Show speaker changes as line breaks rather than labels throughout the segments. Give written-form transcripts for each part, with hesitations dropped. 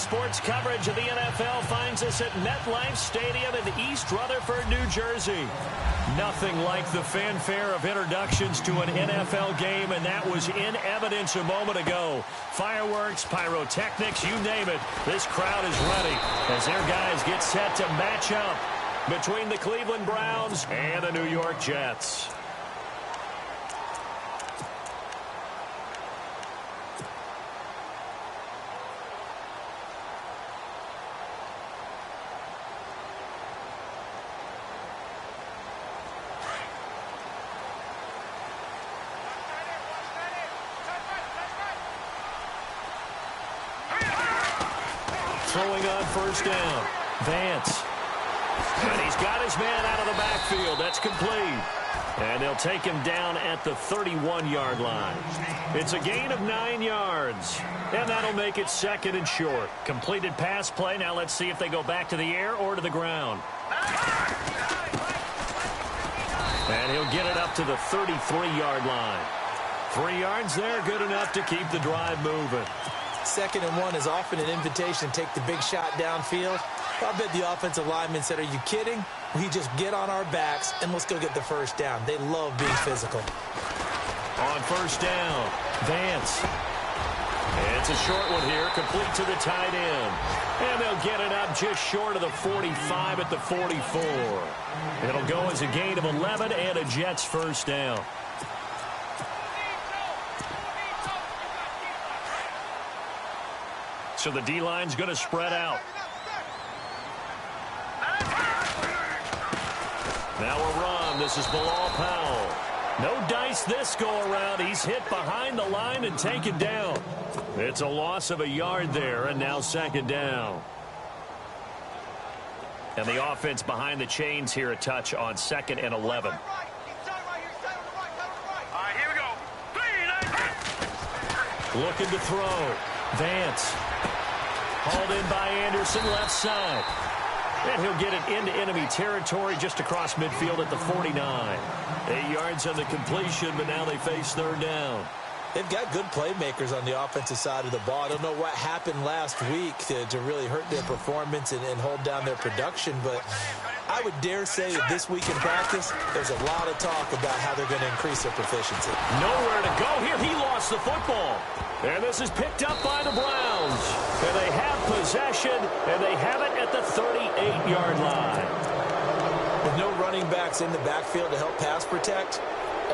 sports coverage of the NFL finds us at MetLife Stadium in East Rutherford, New Jersey. Nothing like the fanfare of introductions to an NFL game, and that was in evidence a moment ago. Fireworks, pyrotechnics, you name it. This crowd is ready as their guys get set to match up between the Cleveland Browns and the New York Jets. Throwing on first down. Vance. And he's got his man out of the backfield. That's complete. And they'll take him down at the 31-yard line. It's a gain of 9 yards. And that'll make it second and short. Completed pass play. Now let's see if they go back to the air or to the ground. And he'll get it up to the 33-yard line. 3 yards there, good enough to keep the drive moving.
2nd and 1 is often an invitation to take the big shot downfield. I bet the offensive linemen said, are you kidding? We just get on our backs and let's go get the first down. They love being physical.
On first down, Vance. It's a short one here, complete to the tight end. And they'll get it up just short of the 45 at the 44. It'll go as a gain of 11 and a Jets first down. So the D-line's going to spread out. Now a run. This is Bilal Powell. No dice this go-around. He's hit behind the line and taken down. It's a loss of a yard there, and now 2nd down. And the offense behind the chains here a touch on 2nd and 11.
All right, here we go.
Looking to throw. Vance. Hauled in by Anderson, left side. And he'll get it into enemy territory just across midfield at the 49. 8 yards on the completion, but now they face 3rd down.
They've got good playmakers on the offensive side of the ball. I don't know what happened last week to really hurt their performance and hold down their production, but I would dare say that this week in practice, there's a lot of talk about how they're going to increase their proficiency.
Nowhere to go here. He lost the football. And this is picked up by the Browns. And they have possession, and they have it at the 38-yard line.
With no running backs in the backfield to help pass protect,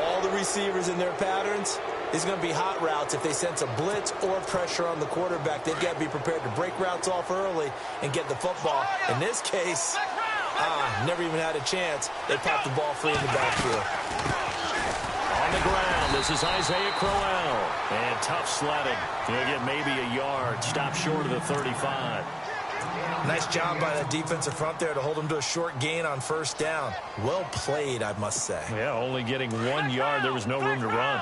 all the receivers in their patterns, it's going to be hot routes. If they sense a blitz or pressure on the quarterback, they've got to be prepared to break routes off early and get the football. In this case, never even had a chance. They popped the ball free in the backfield.
On the ground, this is Isaiah Crowell. And tough sledding. He'll get maybe a yard. Stop short of the 35.
Nice job by the defensive front there to hold him to a short gain on first down. Well played, I must say.
Yeah, only getting 1 yard. There was no room to run.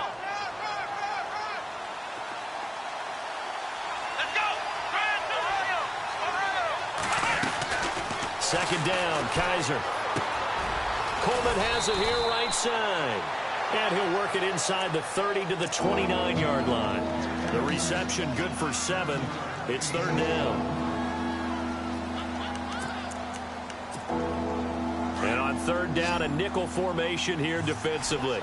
Second down, Kaiser. Coleman has it here right side. And he'll work it inside the 30 to the 29-yard line. The reception good for 7. It's 3rd down. And on 3rd down, a nickel formation here defensively.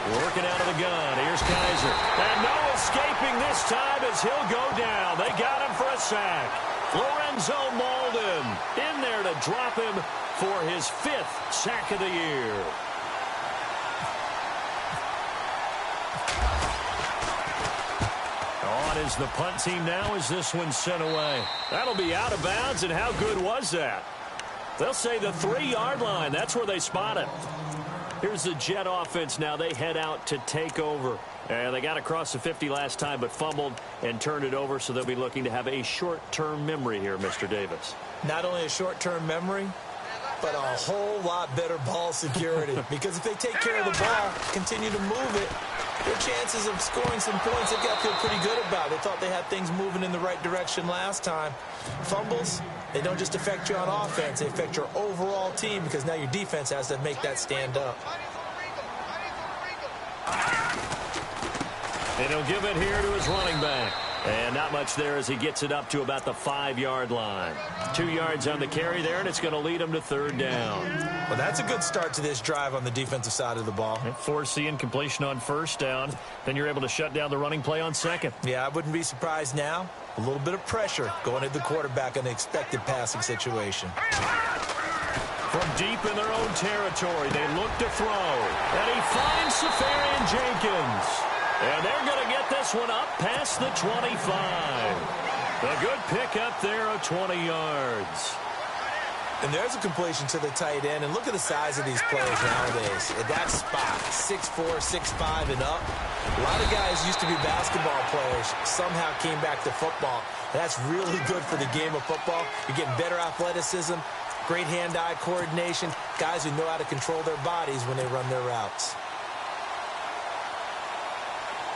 Working out of the gun. Here's Kaiser. And no escaping this time as he'll go down. They got him for a sack. Lorenzo Malden in there to drop him for his 5th sack of the year. On is the punt team now as this one's sent away. That'll be out of bounds, and how good was that? They'll say the 3-yard line. That's where they spot it. Here's the Jet offense now. They head out to take over. And they got across the 50 last time, but fumbled and turned it over, so they'll be looking to have a short-term memory here, Mr. Davis.
Not only a short-term memory, but a whole lot better ball security. Because if they take care of the ball, continue to move it, their chances of scoring some points, they've got to feel pretty good about. They thought they had things moving in the right direction last time. Fumbles, they don't just affect you on offense. They affect your overall team because now your defense has to make that stand up.
And he'll give it here to his running back. And not much there as he gets it up to about the 5-yard line. 2 yards on the carry there, and it's going to lead him to third down.
Well, that's a good start to this drive on the defensive side of the ball.
Force the incompletion on first down. Then you're able to shut down the running play on second.
Yeah, I wouldn't be surprised now. A little bit of pressure going at the quarterback in an expected passing situation.
From deep in their own territory, they look to throw. And he finds Safarian Jenkins. And they're going to get this one up past the 25. A good pickup there of 20 yards.
And there's a completion to the tight end. And look at the size of these players nowadays. At that spot, 6'4", 6'5", and up. A lot of guys used to be basketball players, somehow came back to football. And that's really good for the game of football. You're getting better athleticism, great hand-eye coordination, guys who know how to control their bodies when they run their routes.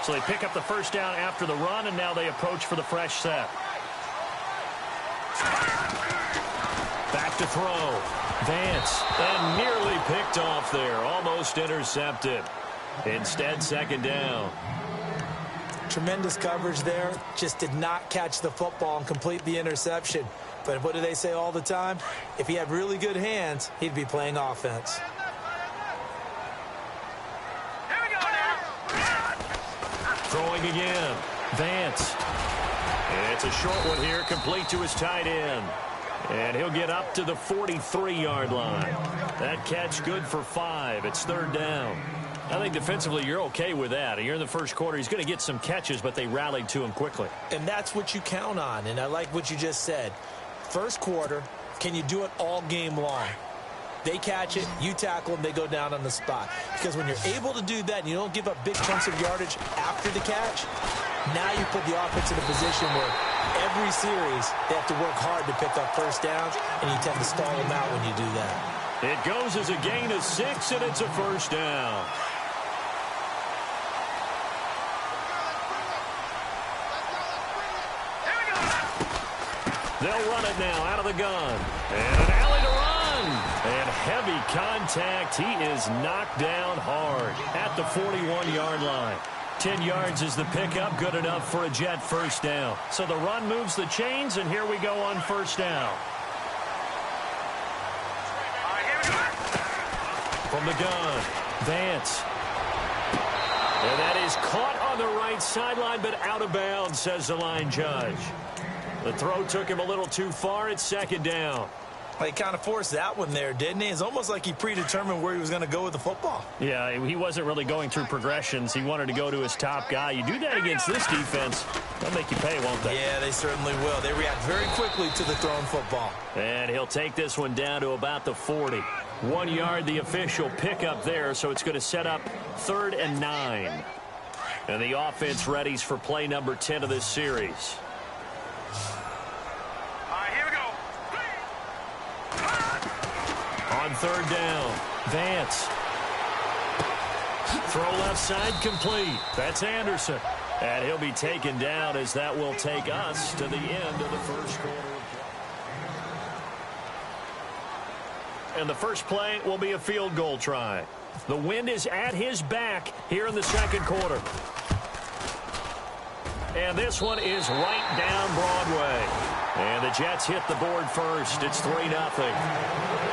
So they pick up the first down after the run, and now they approach for the fresh set. Back to throw. Vance, and nearly picked off there. Almost intercepted. Instead, second down.
Tremendous coverage there. Just did not catch the football and complete the interception. But what do they say all the time? If he had really good hands, he'd be playing offense.
Throwing again. Vance. It's a short one here, complete to his tight end. And he'll get up to the 43-yard line. That catch good for 5. It's third down. I think defensively you're okay with that. Here in the first quarter, he's going to get some catches, but they rallied to him quickly.
And that's what you count on, and I like what you just said. First quarter, can you do it all game long? They catch it, you tackle them, they go down on the spot. Because when you're able to do that and you don't give up big chunks of yardage after the catch, now you put the offense in a position where every series they have to work hard to pick up first downs, and you tend to stall them out when you do that.
It goes as a gain of 6, and it's a first down. They'll run it now out of the gun. And an alley to run. And heavy contact. He is knocked down hard at the 41-yard line. 10 yards is the pickup. Good enough for a Jet first down. So the run moves the chains, and here we go on first down. From the gun, Vance. And that is caught on the right sideline, but out of bounds, says the line judge. The throw took him a little too far. It's second down.
Well, he kind of forced that one there, didn't he? It's almost like he predetermined where he was going to go with the football.
Yeah, he wasn't really going through progressions. He wanted to go to his top guy. You do that against this defense, they'll make you pay, won't they?
Yeah, they certainly will. They react very quickly to the thrown football.
And he'll take this one down to about the 40. 1 yard, the official pickup there, so it's going to set up 3rd and 9. And the offense readies for play number 10 of this series. On third down, Vance. Throw left side complete. That's Anderson. And he'll be taken down as that will take us to the end of the first quarter. And the first play will be a field goal try. The wind is at his back here in the second quarter. And this one is right down Broadway. And the Jets hit the board first. It's 3-0.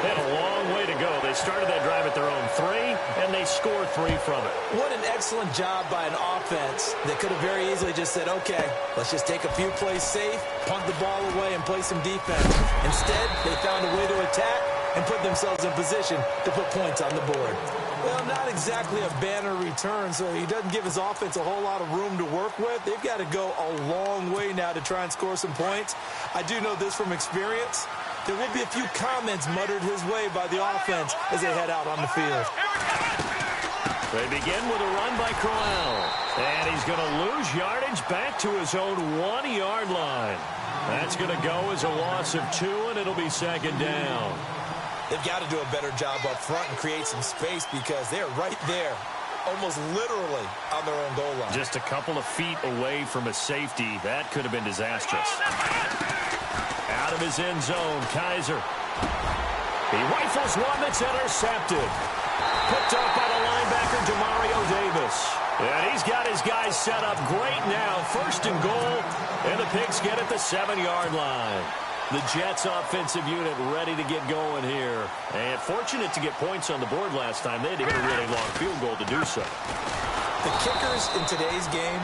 They had a long way to go. They started that drive at their own 3, and they scored 3 from it.
What an excellent job by an offense that could have very easily just said, okay, let's just take a few plays safe, punt the ball away, and play some defense. Instead, they found a way to attack and put themselves in position to put points on the board. Well, not exactly a banner return, so he doesn't give his offense a whole lot of room to work with. They've got to go a long way now to try and score some points. I do know this from experience. There will be a few comments muttered his way by the offense as they head out on the field.
They begin with a run by Crowell. And he's going to lose yardage back to his own 1-yard line. That's going to go as a loss of 2, and it'll be second down.
They've got to do a better job up front and create some space because they're right there, almost literally on their own goal line.
Just a couple of feet away from a safety. That could have been disastrous. Out of his end zone, Kaiser. He rifles one that's intercepted. Picked up by the linebacker, Demario Davis. And he's got his guys set up great now. 1st and goal, and the Pigs get at the 7-yard line. The Jets offensive unit ready to get going here. And fortunate to get points on the board last time. They had to hit a really long field goal to do so.
The kickers in today's game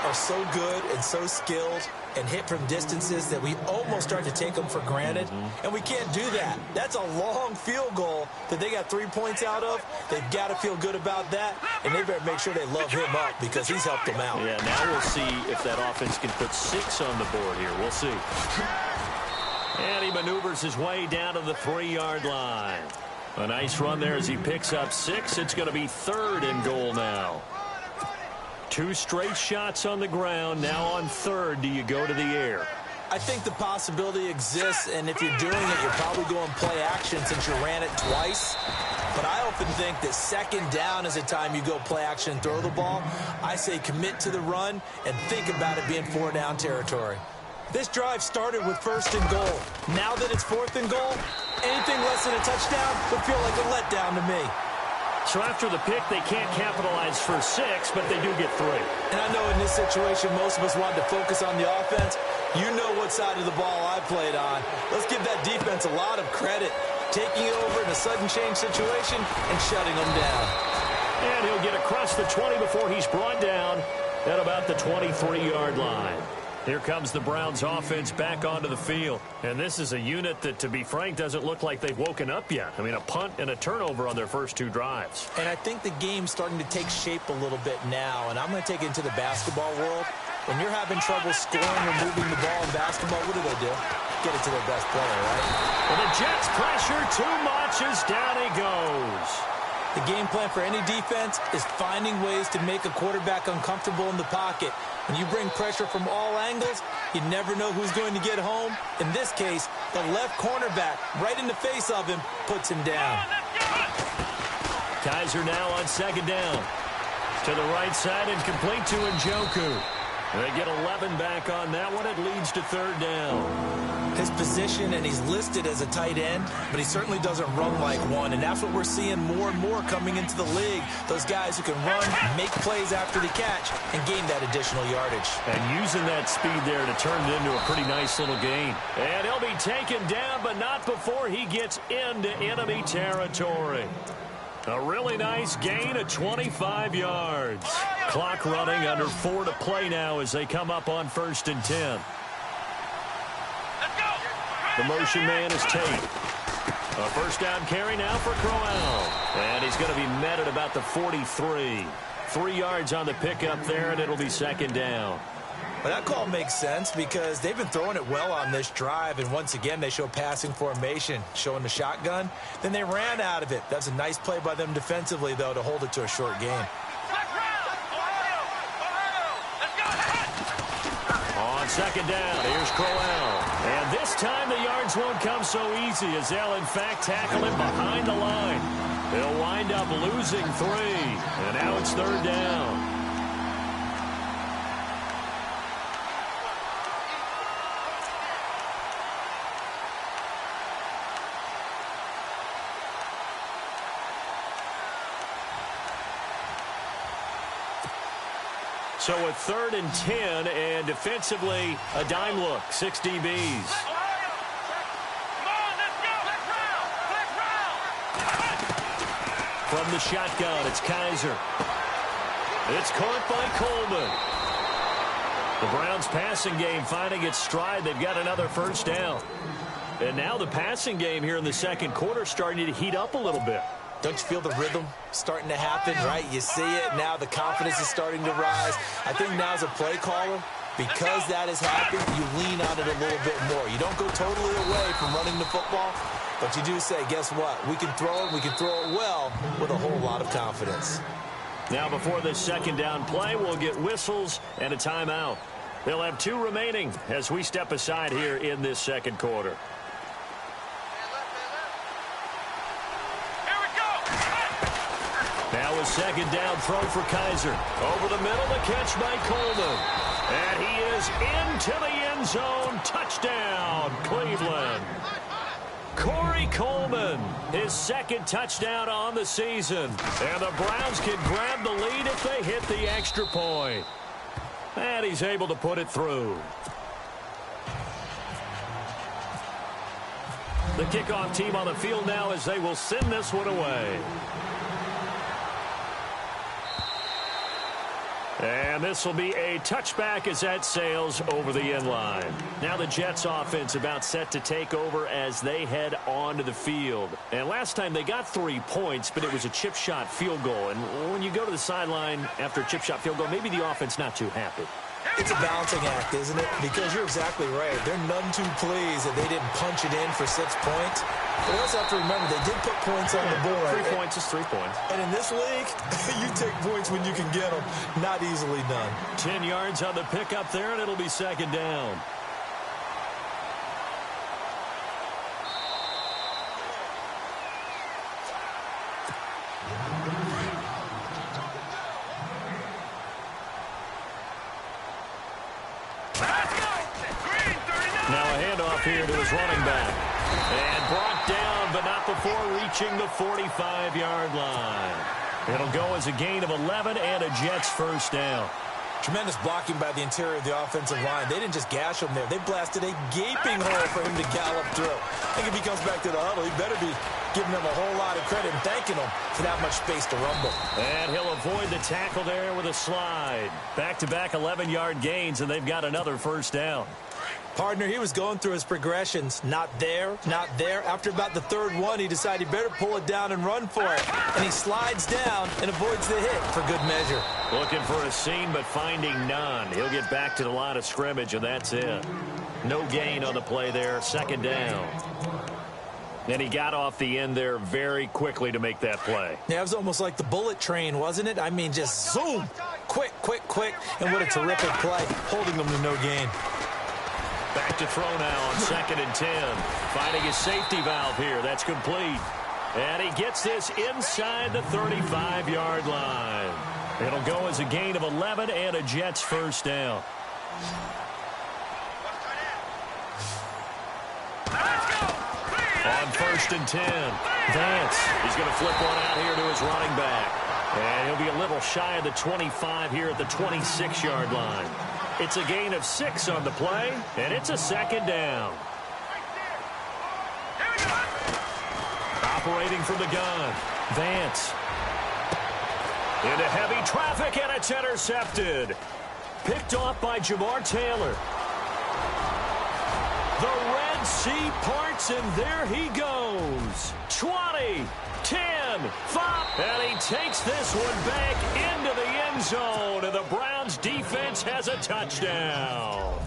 are so good and so skilled and hit from distances that we almost start to take them for granted. And we can't do that. That's a long field goal that they got 3 points out of. They've got to feel good about that, and they better make sure they love him up because he's helped them out.
Yeah, now we'll see if that offense can put 6 on the board here. We'll see. And he maneuvers his way down to the 3-yard line. A nice run there as he picks up 6. It's going to be 3rd and goal now. 2 straight shots on the ground. Now on 3rd, do you go to the air?
I think the possibility exists, and if you're doing it, you're probably going play action since you ran it twice. But I often think that 2nd down is the time you go play action and throw the ball. I say commit to the run and think about it being 4-down territory. This drive started with 1st and goal. Now that it's 4th and goal, anything less than a touchdown would feel like a letdown to me.
So after the pick, they can't capitalize for 6, but they do get 3.
And I know in this situation, most of us wanted to focus on the offense. You know what side of the ball I played on. Let's give that defense a lot of credit, taking it over in a sudden change situation and shutting them down.
And he'll get across the 20 before he's brought down at about the 23-yard line. Here comes the Browns offense back onto the field. And this is a unit that, to be frank, doesn't look like they've woken up yet. I mean, a punt and a turnover on their first 2 drives.
And I think the game's starting to take shape a little bit now. And I'm going to take it into the basketball world. When you're having trouble scoring or moving the ball in basketball, what do? Get it to their best player, right?
Well, the Jets pressure too much as down he goes.
The game plan for any defense is finding ways to make a quarterback uncomfortable in the pocket. When you bring pressure from all angles, you never know who's going to get home. In this case, the left cornerback, right in the face of him, puts him down.
Kaiser now on 2nd down. To the right side and complete to Njoku. They get 11 back on that one. It leads to 3rd down.
His position, and he's listed as a tight end, but he certainly doesn't run like one, and that's what we're seeing more and more coming into the league. Those guys who can run, make plays after the catch, and gain that additional yardage.
And using that speed there to turn it into a pretty nice little gain. And he'll be taken down, but not before he gets into enemy territory. A really nice gain of 25 yards. Clock running, under 4 to play now as they come up on 1st and 10. The motion man is Tate. A 1st down carry now for Crowell. And he's going to be met at about the 43. 3 yards on the pickup there, and it'll be 2nd down.
Well, that call makes sense because they've been throwing it well on this drive, and once again they show passing formation, showing the shotgun. Then they ran out of it. That's a nice play by them defensively, though, to hold it to a short game.
On 2nd down, here's Crowell. And this time the yards won't come so easy as they'll, in fact, tackle him behind the line. They'll wind up losing 3, and now it's 3rd down. So a 3rd and 10, and defensively, a dime look, 6 DBs. From the shotgun, it's Kaiser. It's caught by Coleman. The Browns' passing game finding its stride. They've got another 1st down. And now the passing game here in the 2nd quarter starting to heat up a little bit.
Don't you feel the rhythm starting to happen, right? You see it now. The confidence is starting to rise. I think now as a play caller, because that has happened, you lean on it a little bit more. You don't go totally away from running the football, but you do say, guess what? We can throw it. We can throw it well with a whole lot of confidence.
Now before this 2nd down play, we'll get whistles and a timeout. They'll have 2 remaining as we step aside here in this 2nd quarter. Now a 2nd down throw for Kaiser. Over the middle, the catch by Coleman. And he is into the end zone. Touchdown, Cleveland. Corey Coleman, his second touchdown on the season. And the Browns can grab the lead if they hit the extra point. And he's able to put it through. The kickoff team on the field now as they will send this one away. And this will be a touchback as that sails over the end line. Now the Jets offense about set to take over as they head onto the field. And last time they got 3 points, but it was a chip shot field goal. And when you go to the sideline after a chip shot field goal, maybe the offense not too happy.
It's a balancing act, isn't it? Because you're exactly right. They're none too pleased that they didn't punch it in for 6 points. But you also have to remember, they did put points on the board.
3 points is 3 points.
And in this league, you take points when you can get them. Not easily done.
10 yards on the pickup there, and it'll be second down. Now a handoff here to his running back. And brought down, but not before reaching the 45-yard line. It'll go as a gain of 11 and a Jets first down.
Tremendous blocking by the interior of the offensive line. They didn't just gash him there. They blasted a gaping hole for him to gallop through. I think if he comes back to the huddle, he better be giving them a whole lot of credit and thanking them for that much space to rumble.
And he'll avoid the tackle there with a slide. Back-to-back 11-yard gains, and they've got another first down.
Partner, he was going through his progressions. Not there, not there. After about the third one, he decided he better pull it down and run for it. And he slides down and avoids the hit for good measure.
Looking for a seam, but finding none. He'll get back to the line of scrimmage, and that's it. No gain on the play there. Second down. And he got off the end there very quickly to make that play.
Yeah, it was almost like the bullet train, wasn't it? I mean, just zoom. Quick, quick, quick. And what a terrific play, holding them to no gain.
Back to throw now on 2nd and 10. Finding his safety valve here. That's complete. And he gets this inside the 35-yard line. It'll go as a gain of 11 and a Jets first down. On 1st and 10, Vance. He's going to flip one out here to his running back. And he'll be a little shy of the 25 here at the 26-yard line. It's a gain of 6 on the play, and it's a second down. Operating from the gun, Vance. Into heavy traffic, and it's intercepted. Picked off by Jamar Taylor. The Red Sea parts, and there he goes. 20, 10, 5. And he takes this one back into the end zone, and the Browns defense has a touchdown.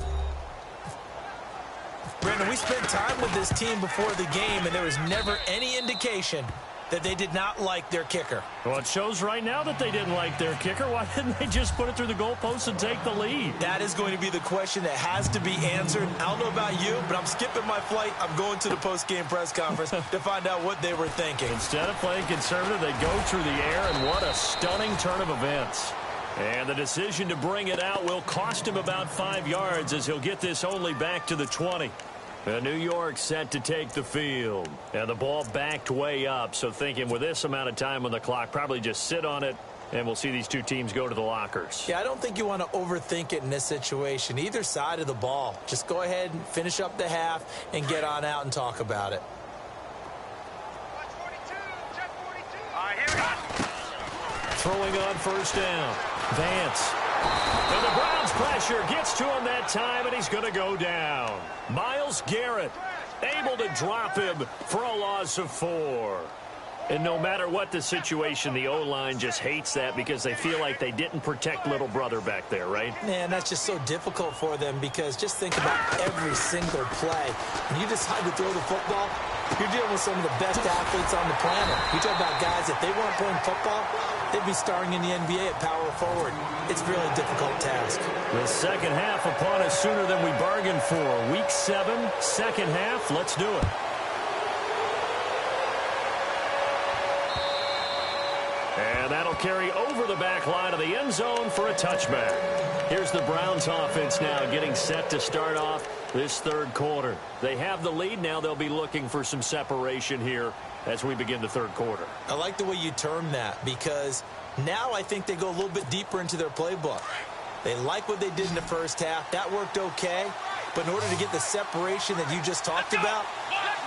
Brandon, we spent time with this team before the game, and there was never any indication that they did not like their kicker.
Well, it shows right now that they didn't like their kicker. Why didn't they just put it through the goalpost and take the lead?
That is going to be the question that has to be answered. I don't know about you, but I'm skipping my flight. I'm going to the post-game press conference to find out what they were thinking.
Instead of playing conservative, they go through the air, and what a stunning turn of events. And the decision to bring it out will cost him about 5 yards as he'll get this only back to the 20. New York set to take the field. And the ball backed way up, so thinking with this amount of time on the clock, probably just sit on it, and we'll see these two teams go to the lockers.
Yeah, I don't think you want to overthink it in this situation. Either side of the ball. Just go ahead and finish up the half and get on out and talk about it.
Throwing on first down. Vance. And the Browns pressure gets to him that time, and he's going to go down. Myles Garrett able to drop him for a loss of 4. And no matter what the situation, the O-line just hates that because they feel like they didn't protect little brother back there, right?
Man, that's just so difficult for them because just think about every single play. When you decide to throw the football, you're dealing with some of the best athletes on the planet. You talk about guys, if they weren't playing football, they'd be starring in the NBA at power forward. It's a really difficult task.
The second half upon us sooner than we bargained for. Week 7, second half. Let's do it. And And that'll carry over the back line of the end zone for a touchback. Here's the Browns offense now getting set to start off this third quarter. They have the lead. Now they'll be looking for some separation here as we begin the third quarter.
I like the way you term that, because now I think they go a little bit deeper into their playbook. They like what they did in the first half. That worked okay. But in order to get the separation that you just talked about,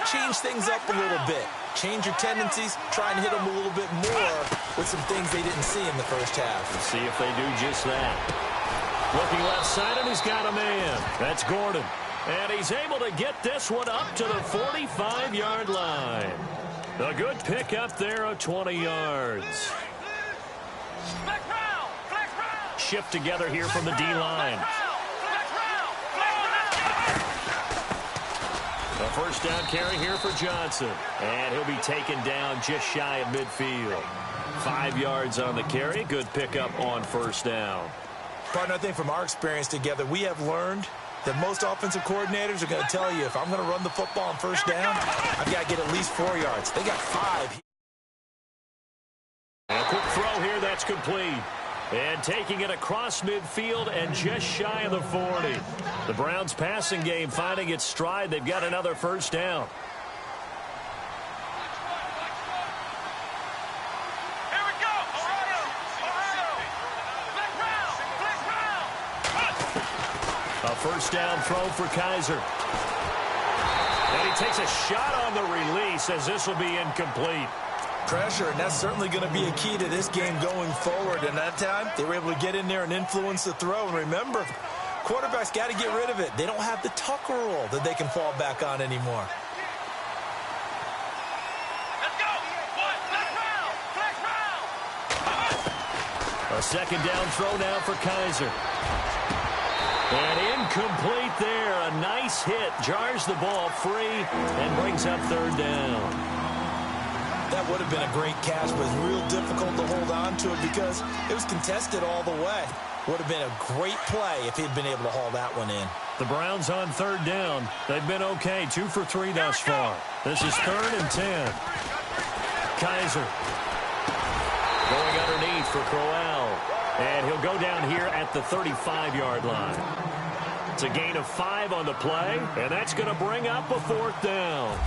change things up a little bit. Change your tendencies. Try and hit them a little bit more with some things they didn't see in the first half.
Let's see if they do just that. Looking left side, and he's got a man. That's Gordon. And he's able to get this one up to the 45-yard line. A good pickup there of 20 yards. Shift together here from the D-line. A first down carry here for Johnson. And he'll be taken down just shy of midfield. 5 yards on the carry. Good pickup on first down.
Partner, I think from our experience together, we have learned that most offensive coordinators are going to tell you, if I'm going to run the football on first down, I've got to get at least 4 yards. They got 5.
A quick throw here, that's complete. And taking it across midfield and just shy of the 40. The Browns passing game finding its stride. They've got another first down.
Here we go.
A first down throw for Kaiser. And he takes a shot on the release as this will be incomplete.
Pressure, and that's certainly going to be a key to this game going forward. And that time, they were able to get in there and influence the throw. And remember, quarterbacks got to get rid of it. They don't have the Tucker rule that they can fall back on anymore.
Let's go. Flex round.
A second down throw now for Kaiser. And incomplete there. A nice hit. Jars the ball free and brings up third down.
That would have been a great catch, but it's real difficult to hold on to it because it was contested all the way. Would have been a great play if he'd been able to haul that one in.
The Browns on third down. They've been okay. 2 for 3 thus far. This is 3rd and 10. Kaiser going underneath for Crowell. And he'll go down here at the 35-yard line. It's a gain of 5 on the play, and that's going to bring up a 4th down.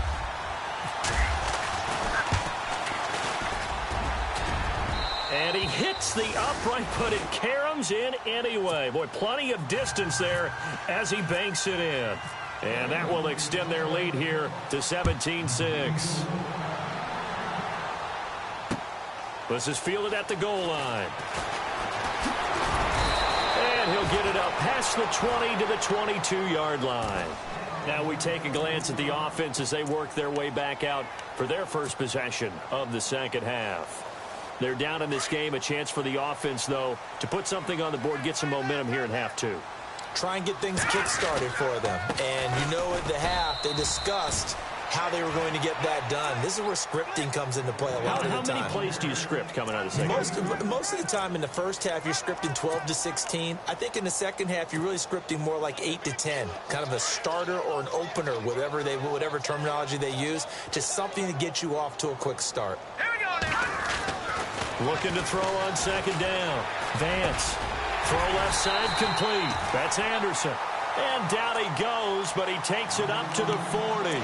And he hits the upright, but it caroms in anyway. Boy, plenty of distance there as he banks it in. And that will extend their lead here to 17-6. This is fielded at the goal line. And he'll get it up past the 20 to the 22-yard line. Now we take a glance at the offense as they work their way back out for their first possession of the second half. They're down in this game. A chance for the offense, though, to put something on the board, get some momentum here in half 2.
Try and get things kick-started for them. And you know at the half, they discussed how they were going to get that done. This is where scripting comes into play a lot of the time.
How many plays do you script coming out of the second half?
Most of the time in the first half, you're scripting 12 to 16. I think in the second half, you're really scripting more like 8 to 10. Kind of a starter or an opener, whatever terminology they use, just something to get you off to a quick start.
Here we go now.
Looking to throw on second down. Vance. Throw left side complete. That's Anderson. And down he goes, but he takes it up to the 40.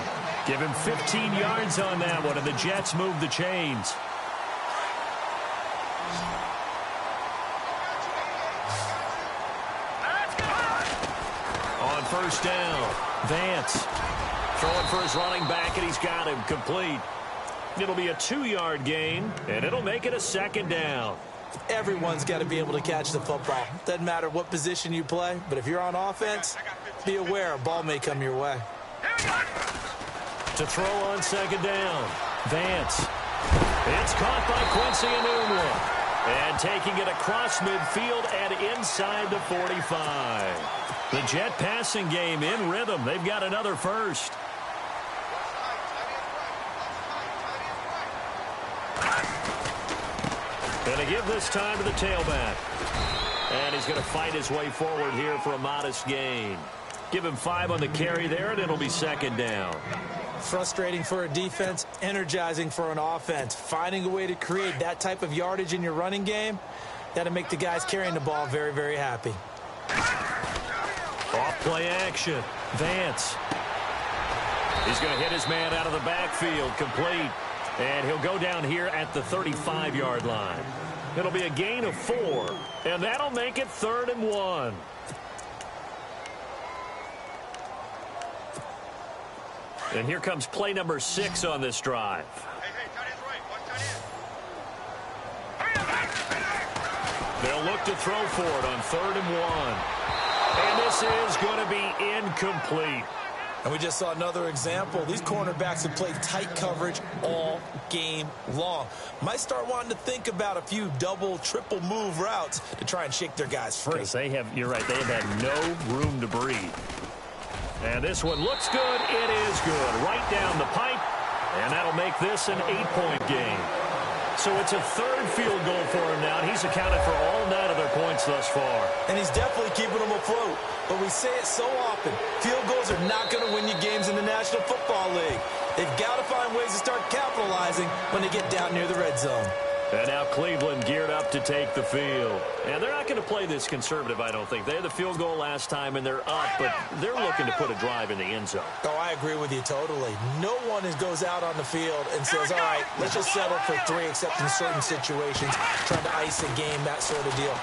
Give him 15 yards on that one, and the Jets move the chains. On first down, Vance. Throwing for his running back, and he's got him complete. It'll be a 2-yard gain, and it'll make it a second down.
Everyone's got to be able to catch the football. Doesn't matter what position you play, but if you're on offense, be aware a ball may come your way.
To throw on second down, Vance. It's caught by Quincy Enunwa. And taking it across midfield and inside the 45. The Jet passing game in rhythm. They've got another first. Going to give this time to the tailback. And he's going to fight his way forward here for a modest gain. Give him 5 on the carry there, and it'll be second down.
Frustrating for a defense, energizing for an offense. Finding a way to create that type of yardage in your running game, that'll make the guys carrying the ball very, very happy.
Off play action. Vance. He's going to hit his man out of the backfield. Complete. And he'll go down here at the 35-yard line. It'll be a gain of 4. And that'll make it 3rd and 1. And here comes play number 6 on this drive. They'll look to throw for it on 3rd and 1. And this is going to be incomplete.
And we just saw another example. These cornerbacks have played tight coverage all game long. Might start wanting to think about a few double, triple move routes to try and shake their guys free.
Because you're right, they have had no room to breathe. And this one looks good. It is good. Right down the pipe. And that'll make this an 8-point game. So it's a 3rd field goal for him now. And he's accounted for all 9 of their points thus far.
And he's definitely keeping them afloat. But we say it so often, field goals are not going to win you games in the National Football League. They've got to find ways to start capitalizing when they get down near the red zone.
And now Cleveland geared up to take the field. And they're not going to play this conservative, I don't think. They had the field goal last time, and they're up, but they're looking to put a drive in the end zone.
Oh, I agree with you totally. No one goes out on the field and says, all right, let's just settle for 3, except in certain situations, trying to ice a game, that sort of deal.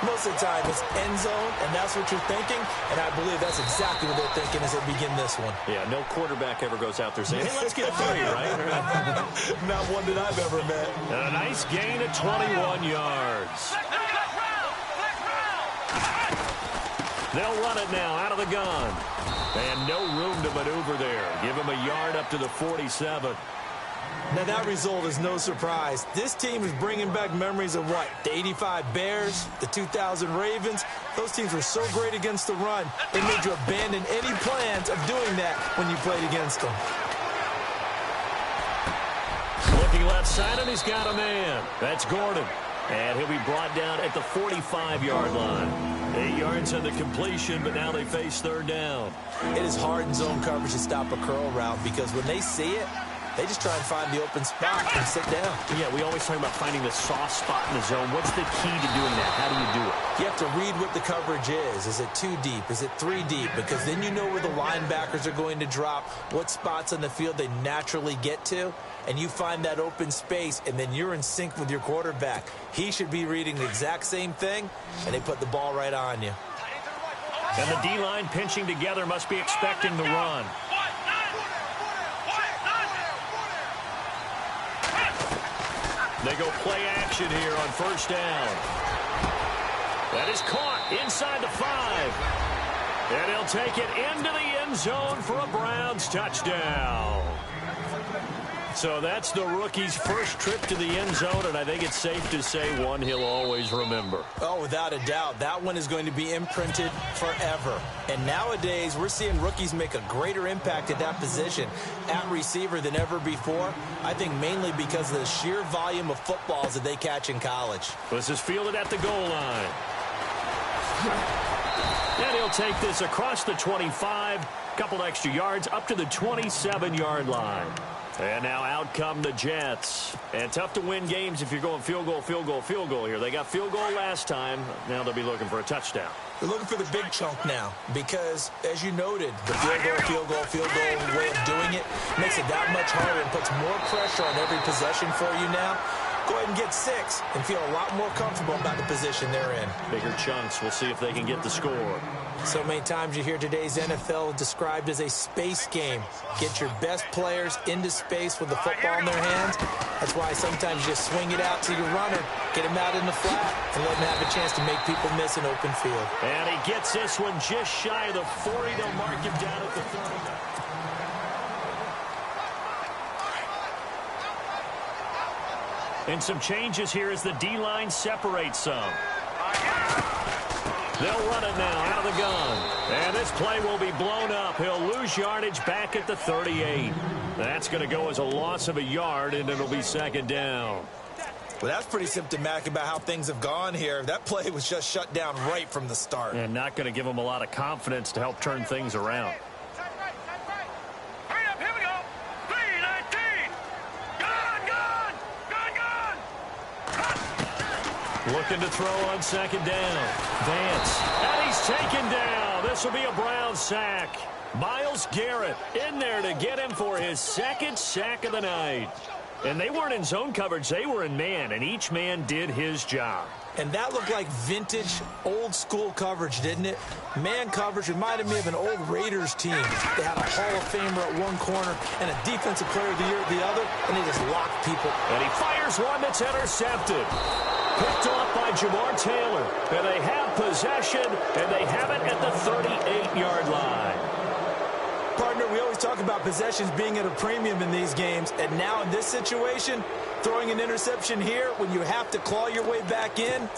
Most of the time, it's end zone, and that's what you're thinking, and I believe that's exactly what they're thinking as they begin this one.
Yeah, no quarterback ever goes out there saying, hey, let's get 3, right?
Not one that I've ever met.
And a nice gain of 21 yards. They'll run it now out of the gun. And no room to maneuver there. Give him a yard up to the 47.
Now, that result is no surprise. This team is bringing back memories of what? The 85 Bears, the 2000 Ravens. Those teams were so great against the run, they made you abandon any plans of doing that when you played against them.
Looking left side, and he's got a man. That's Gordon. And he'll be brought down at the 45-yard line. 8 yards on the completion, but now they face 3rd down.
It is hard in zone coverage to stop a curl route because when they see it, they just try and find the open spot and sit down.
Yeah, we always talk about finding the soft spot in the zone. What's the key to doing that? How do you do it?
You have to read what the coverage is. Is it 2 deep? Is it 3 deep? Because then you know where the linebackers are going to drop, what spots on the field they naturally get to, and you find that open space, and then you're in sync with your quarterback. He should be reading the exact same thing, and they put the ball right on you.
And the D-line pinching together must be expecting the run. They go play action here on 1st down. That is caught inside the 5. And he'll take it into the end zone for a Browns touchdown. So that's the rookie's first trip to the end zone, and I think it's safe to say one he'll always remember.
Oh, without a doubt. That one is going to be imprinted forever. And nowadays, we're seeing rookies make a greater impact at that position at receiver than ever before. I think mainly because of the sheer volume of footballs that they catch in college.
This is fielded at the goal line. And he'll take this across the 25, couple extra yards up to the 27-yard line. And now out come the Jets. And tough to win games if you're going field goal, field goal, field goal here. They got field goal last time. Now they'll be looking for a touchdown.
They're looking for the big chunk now because, as you noted, the field goal way of doing it makes it that much harder and puts more pressure on every possession for you now. Go ahead and get 6 and feel a lot more comfortable about the position they're in.
Bigger chunks. We'll see if they can get the score.
So many times you hear today's NFL described as a space game. Get your best players into space with the football in their hands. That's why sometimes you just swing it out to your runner, get him out in the flat, and let him have a chance to make people miss an open field.
And he gets this one just shy of the 40. They'll mark him down at the 30. And some changes here as the D-line separates some. They'll run it now out of the gun. And this play will be blown up. He'll lose yardage back at the 38. That's going to go as a loss of a yard, and it'll be 2nd down.
Well, that's pretty symptomatic about how things have gone here. That play was just shut down right from the start.
And not going to give them a lot of confidence to help turn things around.
Hurry up, here we go.
Looking to throw on second down. Vance. And he's taken down. This will be a Browns sack. Myles Garrett in there to get him for his second sack of the night. And they weren't in zone coverage. They were in man, and each man did his job.
And that looked like vintage, old-school coverage, didn't it? Man coverage reminded me of an old Raiders team. They had a Hall of Famer at one corner and a Defensive Player of the Year at the other, and they just locked people.
And he fires one that's intercepted. Picked off by Jamar Taylor. And they have possession, and they have it at the 38-yard line.
Partner, we always talk about possessions being at a premium in these games, and now in this situation, throwing an interception here when you have to claw your way back in,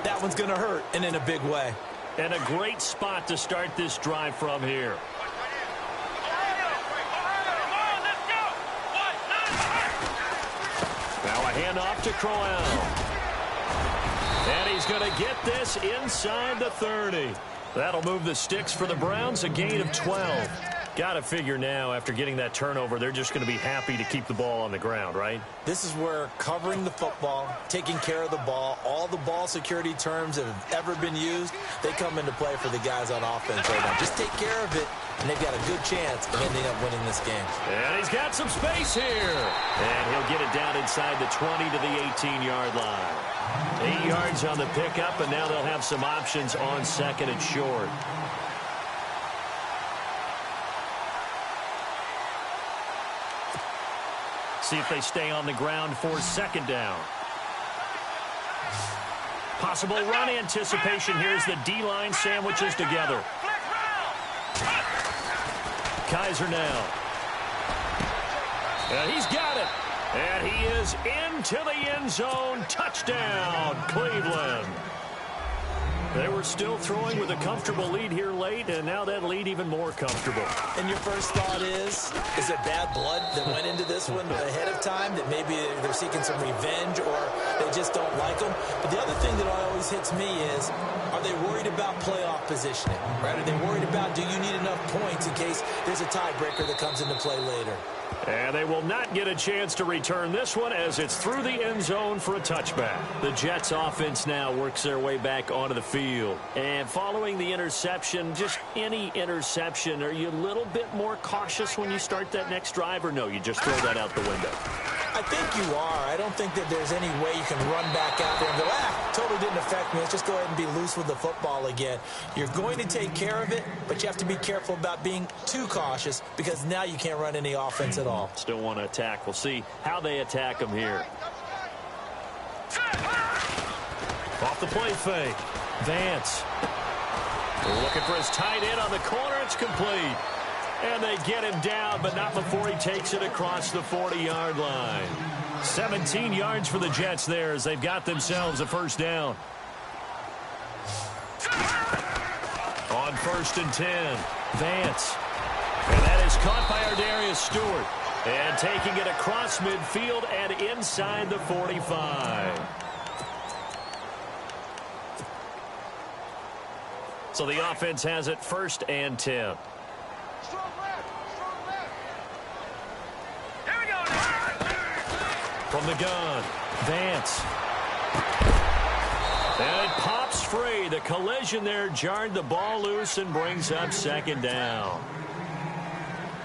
that one's going to hurt, and in a big way.
And a great spot to start this drive from here. Now a handoff to Crowell. And he's going to get this inside the 30. That'll move the sticks for the Browns, a gain of 12. Got to figure now, after getting that turnover, they're just going to be happy to keep the ball on the ground, right?
This is where covering the football, taking care of the ball, all the ball security terms that have ever been used, they come into play for the guys on offense right now. Just take care of it, and they've got a good chance of ending up winning this game.
And he's got some space here. And he'll get it down inside the 20 to the 18-yard line. 8 yards on the pickup, and now they'll have some options on second and short. See if they stay on the ground for second down. Possible run anticipation here as the D-line sandwiches together. Kaiser now. And he's got it. And he is into the end zone. Touchdown, Cleveland. They were still throwing with a comfortable lead here late, and now that lead even more comfortable.
And your first thought is there bad blood that went into this one ahead of time, that maybe they're seeking some revenge or they just don't like them? But the other thing that always hits me is, are they worried about playoff positioning? Right? Are they worried about, do you need enough points in case there's a tiebreaker that comes into play later?
And they will not get a chance to return this one as it's through the end zone for a touchback. The Jets offense now works their way back onto the field. And following the interception, just any interception, are you a little bit more cautious when you start that next drive, or no, you just throw that out the window?
I think you are. I don't think that there's any way you can run back out there and go, totally didn't affect me. Let's just go ahead and be loose with the football again. You're going to take care of it, but you have to be careful about being too cautious because now you can't run any offense at all.
Still want to attack. We'll see how they attack them here. Off the play fake. Vance. Looking for his tight end on the corner. It's complete. And they get him down, but not before he takes it across the 40-yard line. 17 yards for the Jets there as they've got themselves a first down. On 1st and 10, Vance. And that is caught by Ardarius Stewart. And taking it across midfield and inside the 45. So the offense has it 1st and 10. From the gun, Vance. And it pops free. The collision there jarred the ball loose and brings up second down.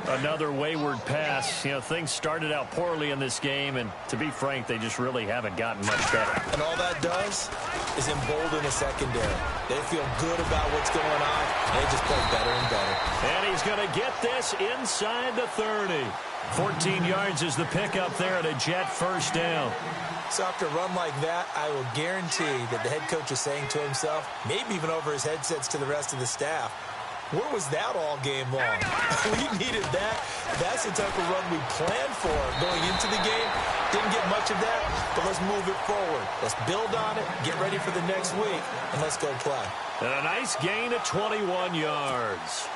Another wayward pass. You know, things started out poorly in this game, and to be frank, they just really haven't gotten much better.
And all that does is embolden the secondary. They feel good about what's going on, and they just play better and better.
And he's going to get this inside the 30. 14 yards is the pickup there at a Jet first down.
So after a run like that, I will guarantee that the head coach is saying to himself, maybe even over his headsets to the rest of the staff, where was that all game long? We needed that. That's the type of run we planned for going into the game. Didn't get much of that, but let's move it forward. Let's build on it, get ready for the next week, and let's go play.
And a nice gain of 21 yards.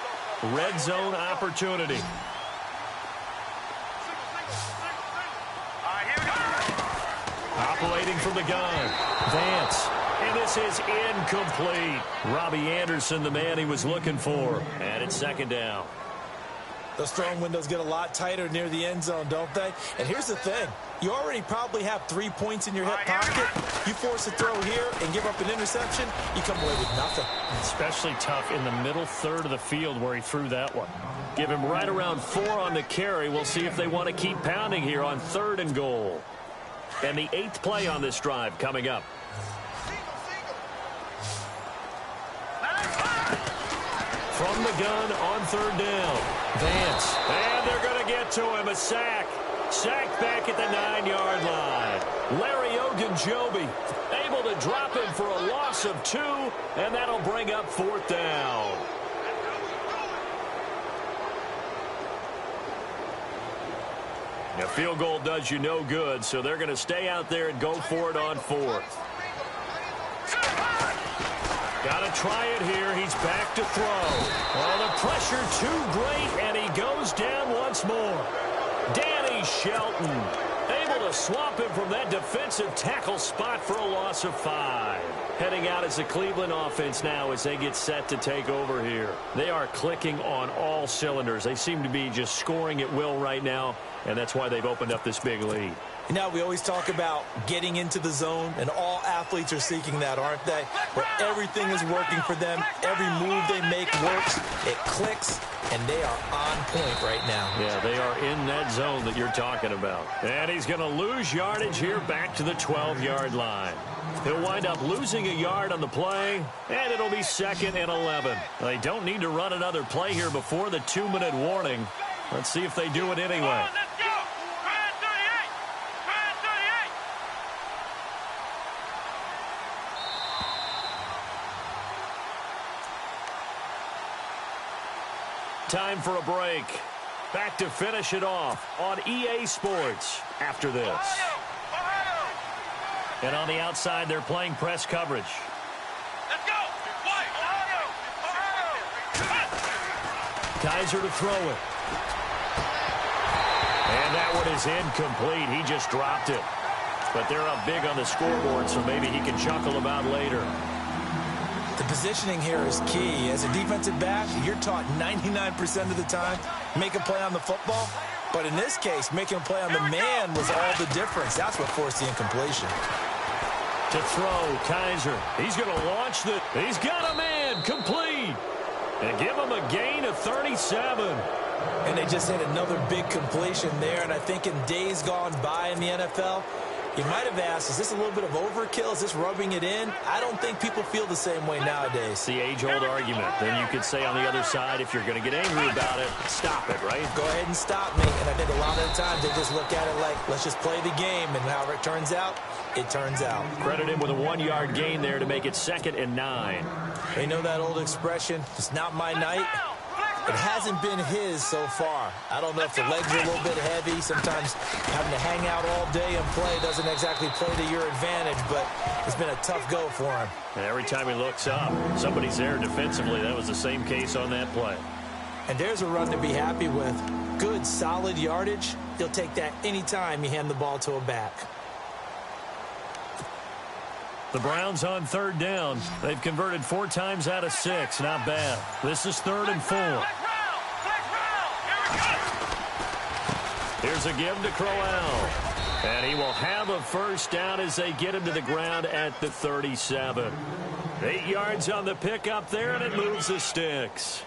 Red zone opportunity. Operating from the gun, Vance. And this is incomplete. Robbie Anderson, the man he was looking for. And it's second down.
Those throwing windows get a lot tighter near the end zone, don't they? And here's the thing. You already probably have 3 points in your hip pocket. You force a throw here and give up an interception, you come away with nothing.
Especially tough in the middle third of the field where he threw that one. Give him right around 4 on the carry. We'll see if they want to keep pounding here on 3rd and goal. And the 8th play on this drive coming up. From the gun on 3rd down. Vance. And they're going to get to him. A sack. Sacked back at the 9-yard line. Larry Ogunjobi able to drop him for a loss of 2, and that'll bring up 4th down. A field goal does you no good, so they're going to stay out there and go for it on 4th. Got to try it here. He's back to throw. Oh, the pressure too great, and he goes down once more. Danny Shelton able to swamp him from that defensive tackle spot for a loss of 5. Heading out as the Cleveland offense now as they get set to take over here. They are clicking on all cylinders. They seem to be just scoring at will right now, and that's why they've opened up this big lead.
You know, we always talk about getting into the zone, and all athletes are seeking that, aren't they? Where everything is working for them, every move they make works, it clicks, and they are on point right now.
Yeah, they are in that zone that you're talking about. And he's going to lose yardage here back to the 12-yard line. He'll wind up losing a yard on the play, and it'll be 2nd and 11. They don't need to run another play here before the 2-minute warning. Let's see if they do it anyway. Time for a break. Back to finish it off on EA Sports after this. And on the outside, they're playing press coverage.
Let's go!
Kaiser to throw it. And that one is incomplete. He just dropped it. But they're up big on the scoreboard, so maybe he can chuckle about later.
The positioning here is key. As a defensive back, you're taught 99% of the time, make a play on the football. But in this case, making a play on the man was all the difference. That's what forced the incompletion.
To throw, Kaiser. He's going to launch the... He's got a man complete. And give him a gain of 37.
And they just hit another big completion there. And I think in days gone by in the NFL, you might have asked, is this a little bit of overkill? Is this rubbing it in? I don't think people feel the same way nowadays.
It's the age-old argument. Then you could say on the other side, if you're going to get angry about it, stop it, right?
Go ahead and stop me. And I think a lot of the times they just look at it like, let's just play the game. And however it turns out, it turns out.
Credit him with a 1-yard gain there to make it 2nd and 9.
You know that old expression, it's not my night. It hasn't been his so far. I don't know if the legs are a little bit heavy. Sometimes having to hang out all day and play doesn't exactly play to your advantage, but it's been a tough go for him.
And every time he looks up, somebody's there defensively. That was the same case on that play.
And there's a run to be happy with. Good, solid yardage. You'll take that anytime you hand the ball to a back.
The Browns on 3rd down. They've converted 4 times out of 6. Not bad. This is 3rd and 4. Here's a give to Crowell. And he will have a first down as they get him to the ground at the 37. 8 yards on the pickup there, and it moves the sticks.